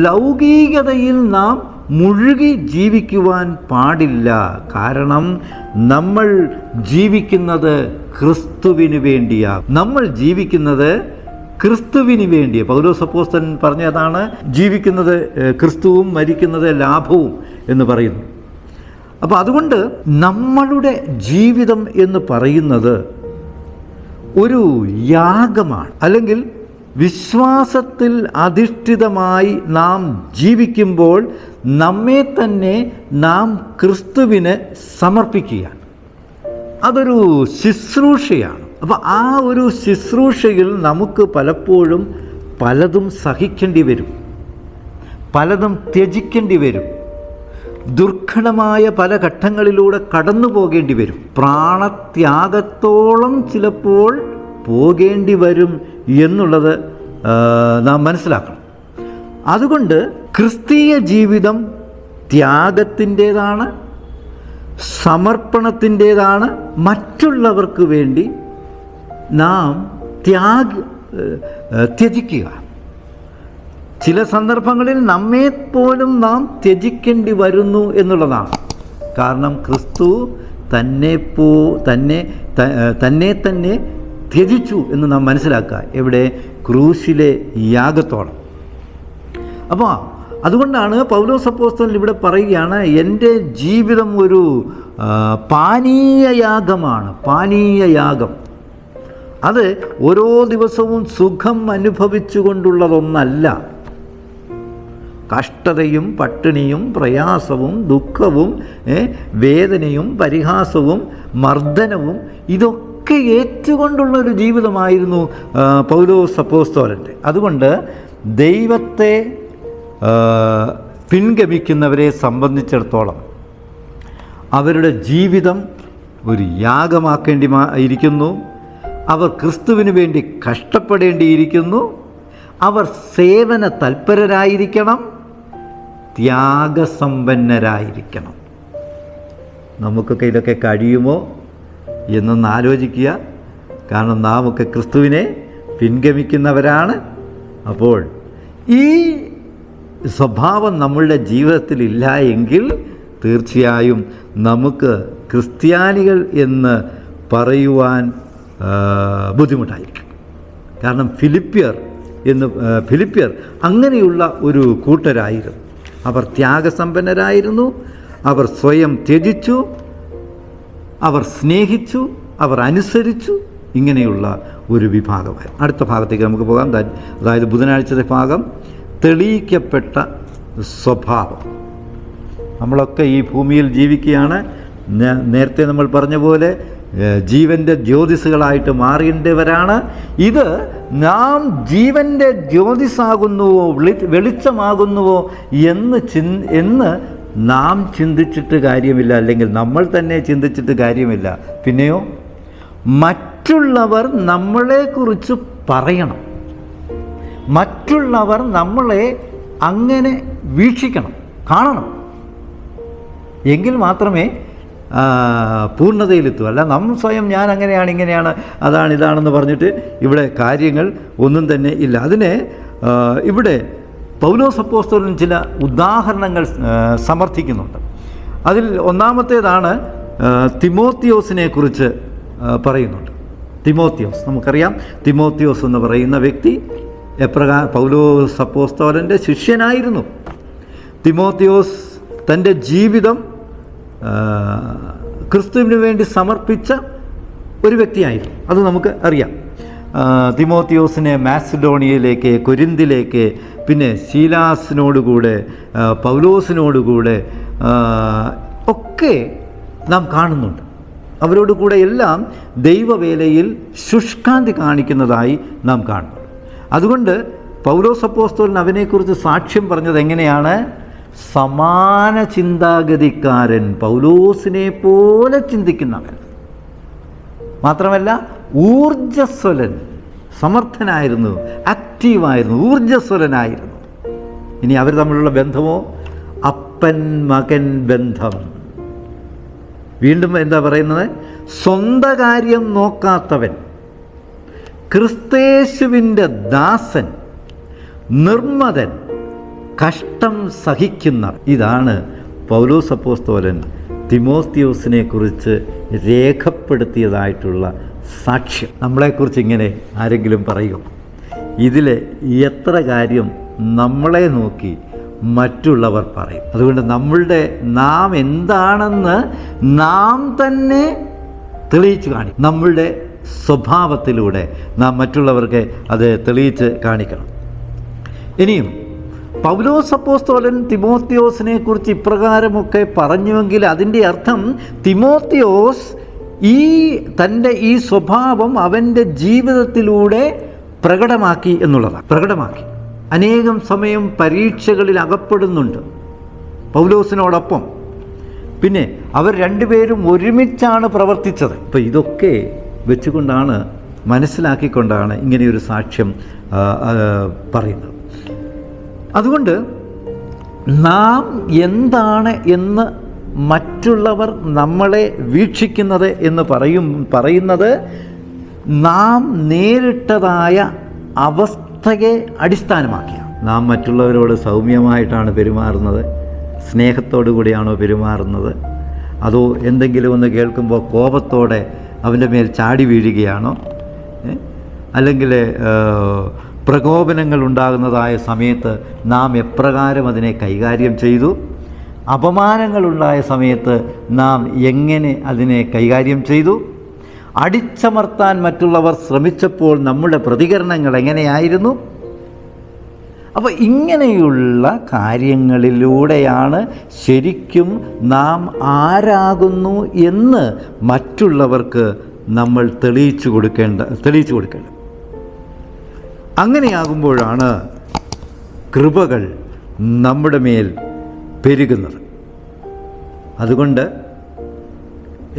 ലൗകികതയിൽ നാം മുഴുകി ജീവിക്കുവാൻ പാടില്ല. കാരണം നമ്മൾ ജീവിക്കുന്നത് ക്രിസ്തുവിന് വേണ്ടിയാണ്. നമ്മൾ ജീവിക്കുന്നത് ക്രിസ്തുവിന് വേണ്ടി. പൗലോസ് അപ്പോസ്തലൻ പറഞ്ഞതാണ്, ജീവിക്കുന്നത് ക്രിസ്തുവും മരിക്കുന്നത് ലാഭവും എന്ന് പറയുന്നു. അപ്പോൾ അതുകൊണ്ട് നമ്മളുടെ ജീവിതം എന്ന് പറയുന്നത് ഒരു യാഗമാണ്. അല്ലെങ്കിൽ വിശ്വാസത്തിൽ അധിഷ്ഠിതമായി നാം ജീവിക്കുമ്പോൾ നമ്മെ തന്നെ നാം ക്രിസ്തുവിന് സമർപ്പിക്കുകയാണ്. അതൊരു ശുശ്രൂഷയാണ്. അപ്പോൾ ആ ഒരു ശുശ്രൂഷയിൽ നമുക്ക് പലപ്പോഴും പലതും സഹിക്കേണ്ടി വരും, പലതും ത്യജിക്കേണ്ടി വരും, ദുർഘടമായ പല ഘട്ടങ്ങളിലൂടെ കടന്നു പോകേണ്ടി വരും, പ്രാണത്യാഗത്തോളം ചിലപ്പോൾ പോകേണ്ടി വരും എന്നുള്ളത് നാം മനസ്സിലാക്കണം. അതുകൊണ്ട് ക്രിസ്തീയ ജീവിതം ത്യാഗത്തിൻ്റേതാണ്, സമർപ്പണത്തിൻ്റേതാണ്. മറ്റുള്ളവർക്ക് വേണ്ടി നാം ത്യജിക്കുക. ചില സന്ദർഭങ്ങളിൽ നമ്മെ പോലും നാം ത്യജിക്കേണ്ടി വരുന്നു എന്നുള്ളതാണ്. കാരണം ക്രിസ്തു തന്നെ ത്യജിച്ചു എന്ന് നാം മനസ്സിലാക്കുക. എവിടെ? ക്രൂശിലെ യാഗത്തോളം. അപ്പോൾ അതുകൊണ്ടാണ് പൗലോസ് അപ്പോസ്തലൻ ഇവിടെ പറയുകയാണ്, എൻ്റെ ജീവിതം ഒരു പാനീയയാഗമാണ്. പാനീയയാഗം അത് ഓരോ ദിവസവും സുഖം അനുഭവിച്ചുകൊണ്ടുള്ളതൊന്നല്ല. കഷ്ടതയും പട്ടിണിയും പ്രയാസവും ദുഃഖവും വേദനയും പരിഹാസവും മർദ്ദനവും ഇതൊക്കെ ഏറ്റുകൊണ്ടുള്ളൊരു ജീവിതമായിരുന്നു പൗലോസ് അപ്പോസ്തലൻ്റെ. അതുകൊണ്ട് ദൈവത്തെ പിൻഗമിക്കുന്നവരെ സംബന്ധിച്ചിടത്തോളം അവരുടെ ജീവിതം ഒരു യാഗമാക്കേണ്ടി ഇരിക്കുന്നു. അവർ ക്രിസ്തുവിന് വേണ്ടി കഷ്ടപ്പെടേണ്ടിയിരിക്കുന്നു. അവർ സേവന തൽപരരായിരിക്കണം, ത്യാഗസമ്പന്നരായിരിക്കണം. നമുക്കൊക്കെ ഇതൊക്കെ കഴിയുമോ എന്നൊന്ന് ആലോചിക്കുക. കാരണം നാം ഒക്കെ ക്രിസ്തുവിനെ പിൻഗമിക്കുന്നവരാണ്. അപ്പോൾ ഈ സ്വഭാവം നമ്മളുടെ ജീവിതത്തിലില്ല എങ്കിൽ തീർച്ചയായും നമുക്ക് ക്രിസ്ത്യാനികൾ എന്ന് പറയുവാൻ ബുദ്ധിമുട്ടായിരിക്കും. കാരണം ഫിലിപ്പിയർ അങ്ങനെയുള്ള ഒരു കൂട്ടരായിരുന്നു. അവർ ത്യാഗസമ്പന്നരായിരുന്നു, അവർ സ്വയം ത്യജിച്ചു, അവർ സ്നേഹിച്ചു, അവർ അനുസരിച്ചു. ഇങ്ങനെയുള്ള ഒരു വിഭാഗമായി. അടുത്ത ഭാഗത്തേക്ക് നമുക്ക് പോകാം. അതായത് ബുധനാഴ്ചത്തെ ഭാഗം, തെളിയിക്കപ്പെട്ട സ്വഭാവം. നമ്മളൊക്കെ ഈ ഭൂമിയിൽ ജീവിക്കുകയാണ്. നേരത്തെ നമ്മൾ പറഞ്ഞ പോലെ ജീവൻ്റെ ജ്യോതിസുകളായിട്ട് മാറേണ്ടവരാണ്. ഇത് നാം ജീവൻ്റെ ജ്യോതിസാകുന്നുവോ വെളിച്ചമാകുന്നുവോ എന്ന് നാം ചിന്തിച്ചിട്ട് കാര്യമില്ല, അല്ലെങ്കിൽ നമ്മൾ തന്നെ ചിന്തിച്ചിട്ട് കാര്യമില്ല. പിന്നെയോ മറ്റുള്ളവർ നമ്മളെക്കുറിച്ച് പറയണം, മറ്റുള്ളവർ നമ്മളെ അങ്ങനെ വീക്ഷിക്കണം, കാണണം. എങ്കിൽ മാത്രമേ പൂർണ്ണതയിലെത്തും. അല്ല നമ്മൾ സ്വയം ഞാൻ അങ്ങനെയാണ് ഇങ്ങനെയാണ് അതാണ് ഇതാണെന്ന് പറഞ്ഞിട്ട് ഇവിടെ കാര്യങ്ങൾ ഒന്നും തന്നെ ഇല്ല. അതിനെ ഇവിടെ പൗലോസ് അപ്പോസ്തലൻ ചില ഉദാഹരണങ്ങൾ സമർത്ഥിക്കുന്നുണ്ട്. അതിൽ ഒന്നാമത്തേതാണ് തിമോത്തിയോസിനെ കുറിച്ച് പറയുന്നുണ്ട്. തിമോത്തിയോസ്, നമുക്കറിയാം തിമോത്തിയോസ് എന്ന് പറയുന്ന വ്യക്തി പൗലോസ് അപ്പോസ്തലൻ്റെ ശിഷ്യനായിരുന്നു. തിമോത്തിയോസ് തൻ്റെ ജീവിതം ക്രിസ്തുവിന് വേണ്ടി സമർപ്പിച്ച ഒരു വ്യക്തിയായിരുന്നു. അത് നമുക്ക് അറിയാം. തിമോത്തിയോസിനെ മാസിഡോണിയയിലേക്ക്, കൊരിന്തിലേക്ക്, പിന്നെ ശീലാസിനോടുകൂടെ പൗലോസിനോടുകൂടെ ഒക്കെ നാം കാണുന്നുണ്ട്. അവരോട് കൂടെ എല്ലാം ദൈവവേലയിൽ ശുഷ്കാന്തി കാണിക്കുന്നതായി നാം കാണുന്നു. അതുകൊണ്ട് പൗലോസ് അപ്പോസ്തലൻ അവനെക്കുറിച്ച് സാക്ഷ്യം പറഞ്ഞത് എങ്ങനെയാണ്? സമാന ചിന്താഗതിക്കാരൻ, പൗലോസിനെ പോലെ ചിന്തിക്കുന്നവൻ. മാത്രമല്ല ഊർജ്ജസ്വലൻ, സമർത്ഥനായിരുന്നു, ആക്റ്റീവായിരുന്നു, ഊർജ്ജസ്വലനായിരുന്നു. ഇനി അവർ തമ്മിലുള്ള ബന്ധമോ അപ്പൻ മകൻ ബന്ധം. വീണ്ടും എന്താ പറയുന്നത്? സ്വന്തം കാര്യം നോക്കാത്തവൻ, ക്രിസ്തേശുവിൻ്റെ ദാസൻ, നിർമ്മതൻ, കഷ്ടം സഹിക്കുന്ന. ഇതാണ് പൗലോസ് അപ്പോസ്തലൻ തിമോത്തിയോസിനെ കുറിച്ച് രേഖപ്പെടുത്തിയതായിട്ടുള്ള സാക്ഷ്യം. നമ്മളെക്കുറിച്ച് ഇങ്ങനെ ആരെങ്കിലും പറയും? ഇതിൽ എത്ര കാര്യം നമ്മളെ നോക്കി മറ്റുള്ളവർ പറയും. അതുകൊണ്ട് നാം എന്താണെന്ന് നാം തന്നെ തെളിയിച്ച് കാണിക്കും. നമ്മളുടെ സ്വഭാവത്തിലൂടെ നാം മറ്റുള്ളവർക്ക് അത് തെളിയിച്ച് കാണിക്കണം. ഇനിയും പൗലോസ് അപ്പോസ്തലൻ തിമോത്തിയോസിനെ കുറിച്ച് ഇപ്രകാരമൊക്കെ പറഞ്ഞുവെങ്കിൽ അതിൻ്റെ അർത്ഥം തിമോത്തിയോസ് തൻ്റെ ഈ സ്വഭാവം അവൻ്റെ ജീവിതത്തിലൂടെ പ്രകടമാക്കി എന്നുള്ളതാണ്. പ്രകടമാക്കി. അനേകം സമയം പരീക്ഷകളിൽ അകപ്പെടുന്നുണ്ട് പൗലോസിനോടൊപ്പം. പിന്നെ അവർ രണ്ടുപേരും ഒരുമിച്ചാണ് പ്രവർത്തിച്ചത്. അപ്പോൾ ഇതൊക്കെ വെച്ചുകൊണ്ടാണ്, മനസ്സിലാക്കിക്കൊണ്ടാണ് ഇങ്ങനെയൊരു സാക്ഷ്യം പറയുന്നത്. അതുകൊണ്ട് നാം എന്താണ് എന്ന് മറ്റുള്ളവർ നമ്മളെ വീക്ഷിക്കുന്നത് എന്ന് പറയുന്നത് നാം നേരിട്ടതായ അവസ്ഥയെ അടിസ്ഥാനമാക്കിയാണ്. നാം മറ്റുള്ളവരോട് സൗമ്യമായിട്ടാണ് പെരുമാറുന്നത്, സ്നേഹത്തോടു കൂടിയാണോ പെരുമാറുന്നത്, അതോ എന്തെങ്കിലും ഒന്ന് കേൾക്കുമ്പോൾ കോപത്തോടെ അവൻ്റെ മേൽ ചാടി വീഴുകയാണോ, അല്ലെങ്കിൽ പ്രകോപനങ്ങൾ ഉണ്ടാകുന്നതായ സമയത്ത് നാം എപ്രകാരം അതിനെ കൈകാര്യം ചെയ്തു, അപമാനങ്ങളുണ്ടായ സമയത്ത് നാം എങ്ങനെ അതിനെ കൈകാര്യം ചെയ്തു, അടിച്ചമർത്താൻ മറ്റുള്ളവർ ശ്രമിച്ചപ്പോൾ നമ്മുടെ പ്രതികരണങ്ങൾ എങ്ങനെയായിരുന്നു. അപ്പോൾ ഇങ്ങനെയുള്ള കാര്യങ്ങളിലൂടെയാണ് ശരിക്കും നാം ആരാകുന്നു എന്ന് മറ്റുള്ളവർക്ക് നമ്മൾ തെളിയിച്ചു കൊടുക്കേണ്ടത്. അങ്ങനെയാകുമ്പോഴാണ് കൃപകൾ നമ്മുടെ മേൽ പെരുകുന്നത്. അതുകൊണ്ട്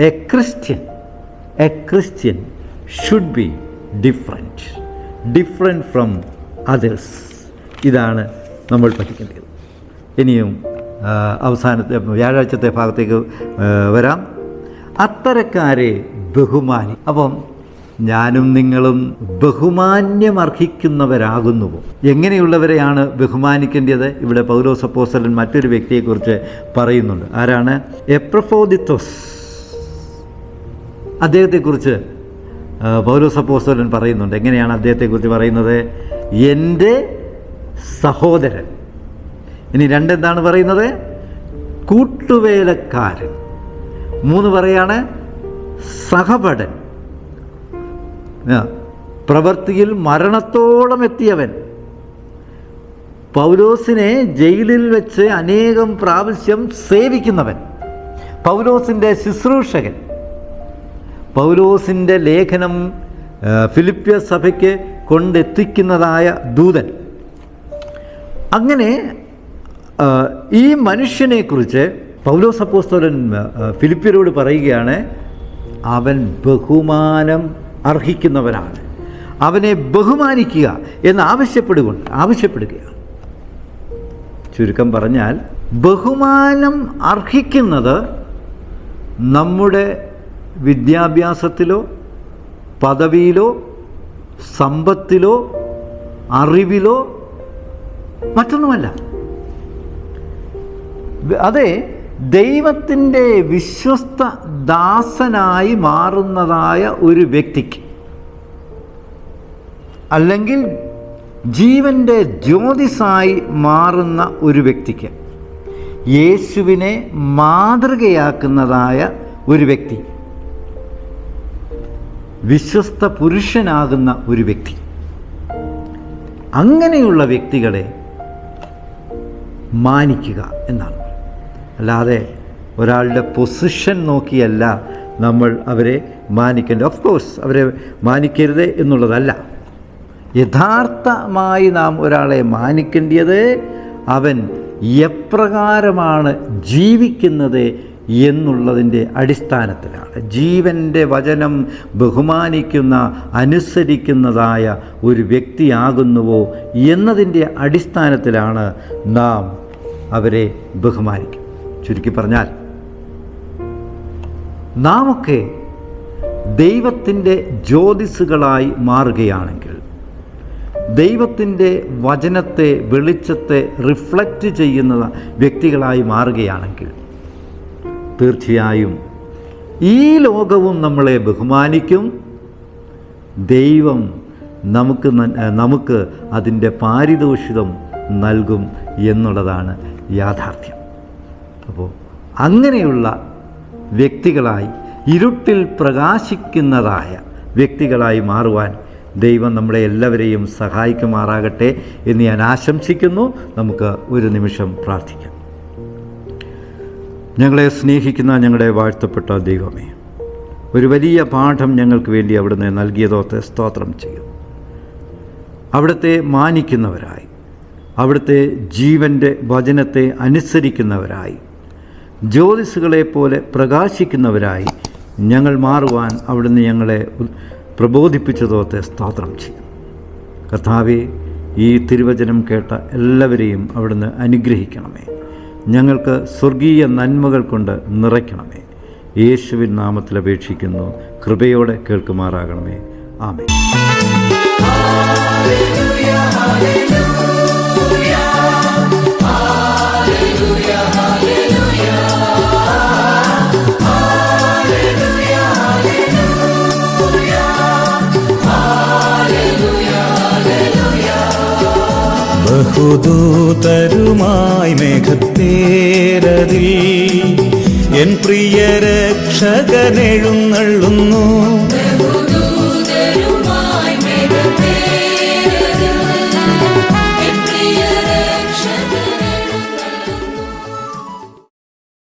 A Christian should be different from others. ഇതാണ് നമ്മൾ പഠിക്കേണ്ടത്. ഇനിയും അവസാനത്തെ വ്യാഴാഴ്ചത്തെ ഭാഗത്തേക്ക് വരാം. അത്തരക്കാരെ ബഹുമാനി. അപ്പം ഞാനും നിങ്ങളും ബഹുമാന്യമർഹിക്കുന്നവരാകുന്നുവോ? എങ്ങനെയുള്ളവരെയാണ് ബഹുമാനിക്കേണ്ടത്? ഇവിടെ പൗലോസ് അപ്പോസ്തലൻ മറ്റൊരു വ്യക്തിയെക്കുറിച്ച് പറയുന്നുണ്ട്. ആരാണ്? എപ്രഫോദിത്തോസ്. അദ്ദേഹത്തെക്കുറിച്ച് പൗലോസ് അപ്പോസ്തലൻ പറയുന്നുണ്ട്. എങ്ങനെയാണ് അദ്ദേഹത്തെക്കുറിച്ച് പറയുന്നത്? എൻ്റെ സഹോദരൻ. ഇനി രണ്ടെന്താണ് പറയുന്നത്? കൂട്ടുവേലക്കാരൻ. 3 പറയാണ് സഹപടൻ, പ്രവൃത്തിയിൽ മരണത്തോളം എത്തിയവൻ, പൗലോസിനെ ജയിലിൽ വെച്ച് അനേകം പ്രാവശ്യം സേവിക്കുന്നവൻ, പൗലോസിൻ്റെ ശുശ്രൂഷകൻ, പൗലോസിൻ്റെ ലേഖനം ഫിലിപ്പ്യ സഭയ്ക്ക് കൊണ്ടെത്തിക്കുന്നതായ ദൂതൻ. അങ്ങനെ ഈ മനുഷ്യനെക്കുറിച്ച് പൗലോസ് അപ്പോസ്തലൻ ഫിലിപ്പ്യരോട് പറയുകയാണ്, അവൻ ബഹുമാനം അർഹിക്കുന്നവനാണ്, അവനെ ബഹുമാനിക്കുക എന്ന് ആവശ്യപ്പെടുകയാണ്. ചുരുക്കം പറഞ്ഞാൽ ബഹുമാനം അർഹിക്കുന്നത് നമ്മുടെ വിദ്യാഭ്യാസത്തിലോ പദവിയിലോ സമ്പത്തിലോ അറിവിലോ മറ്റൊന്നുമല്ല. അതെ, ദൈവത്തിൻ്റെ വിശ്വസ്ത ദാസനായി മാറുന്നതായ ഒരു വ്യക്തിക്ക്, അല്ലെങ്കിൽ ജീവൻ്റെ ജ്യോതിസായി മാറുന്ന ഒരു വ്യക്തിക്ക്, യേശുവിനെ മാതൃകയാക്കുന്നതായ ഒരു വ്യക്തി, വിശ്വസ്ത പുരുഷനാകുന്ന ഒരു വ്യക്തി, അങ്ങനെയുള്ള വ്യക്തികളെ മാനിക്കുക എന്നാണ്. അല്ലാതെ ഒരാളുടെ പൊസിഷൻ നോക്കിയല്ല നമ്മൾ അവരെ മാനിക്കേണ്ടത്. ഓഫ് കോഴ്സ് അവരെ മാനിക്കരുത് എന്നുള്ളതല്ല. യഥാർത്ഥമായി നാം ഒരാളെ മാനിക്കേണ്ടത് അവൻ എപ്രകാരമാണ് ജീവിക്കുന്നത് എന്നുള്ളതിൻ്റെ അടിസ്ഥാനത്തിലാണ്. ജീവൻ്റെ വചനം ബഹുമാനിക്കുന്ന അനുസരിക്കുന്നതായ ഒരു വ്യക്തിയാകുന്നുവോ എന്നതിൻ്റെ അടിസ്ഥാനത്തിലാണ് നാം അവരെ ബഹുമാനിക്കും. ചുരുക്കി പറഞ്ഞാൽ നാമൊക്കെ ദൈവത്തിൻ്റെ ജ്യോതിസുകളായി മാറുകയാണെങ്കിൽ, ദൈവത്തിൻ്റെ വചനത്തെ വെളിച്ചത്തെ റിഫ്ലക്റ്റ് ചെയ്യുന്ന വ്യക്തികളായി മാറുകയാണെങ്കിൽ, തീർച്ചയായും ഈ ലോകവും നമ്മളെ ബഹുമാനിക്കും. ദൈവം നമുക്ക് അതിൻ്റെ പാരിതോഷികം നൽകും എന്നുള്ളതാണ് യാഥാർത്ഥ്യം. അപ്പോൾ അങ്ങനെയുള്ള വ്യക്തികളായി, ഇരുട്ടിൽ പ്രകാശിക്കുന്നതായ വ്യക്തികളായി മാറുവാൻ ദൈവം നമ്മളെ എല്ലാവരെയും സഹായിക്കുമാറാകട്ടെ എന്ന് ഞാൻ ആശംസിക്കുന്നു. നമുക്ക് ഒരു നിമിഷം പ്രാർത്ഥിക്കാം. ഞങ്ങളെ സ്നേഹിക്കുന്ന ഞങ്ങളുടെ വാഴ്ത്തപ്പെട്ട ദൈവമേ, ഒരു വലിയ പാഠം ഞങ്ങൾക്ക് വേണ്ടി അവിടുന്ന് നൽകിയതോർത്ത് സ്തോത്രം ചെയ്യും. അവിടുത്തെ മാനിക്കുന്നവരായി, അവിടുത്തെ ജീവൻ്റെ വചനത്തെ അനുസരിക്കുന്നവരായി, ജ്യോതിസുകളെപ്പോലെ പ്രകാശിക്കുന്നവരായി ഞങ്ങൾ മാറുവാൻ അവിടുന്ന് ഞങ്ങളെ പ്രബോധിപ്പിച്ചതോർത്ത് സ്തോത്രം ചെയ്യും. കർത്താവേ, ഈ തിരുവചനം കേട്ട എല്ലാവരെയും അവിടുന്ന് അനുഗ്രഹിക്കണമേ. ഞങ്ങൾക്ക് സ്വർഗീയ നന്മകൾ കൊണ്ട് നിറയ്ക്കണമേ. യേശുവിൻ നാമത്തിൽ അപേക്ഷിക്കുന്നു. കൃപയോടെ കേൾക്കുമാറാകണമേ. ആമേൻ. ബഹുദൂതരുമായി മേഘത്തേരതിൽ എൻ പ്രിയ രക്ഷകനെഴുന്നള്ളുന്നു. ബഹുദൂതരുമായി മേഘത്തേരതിൽ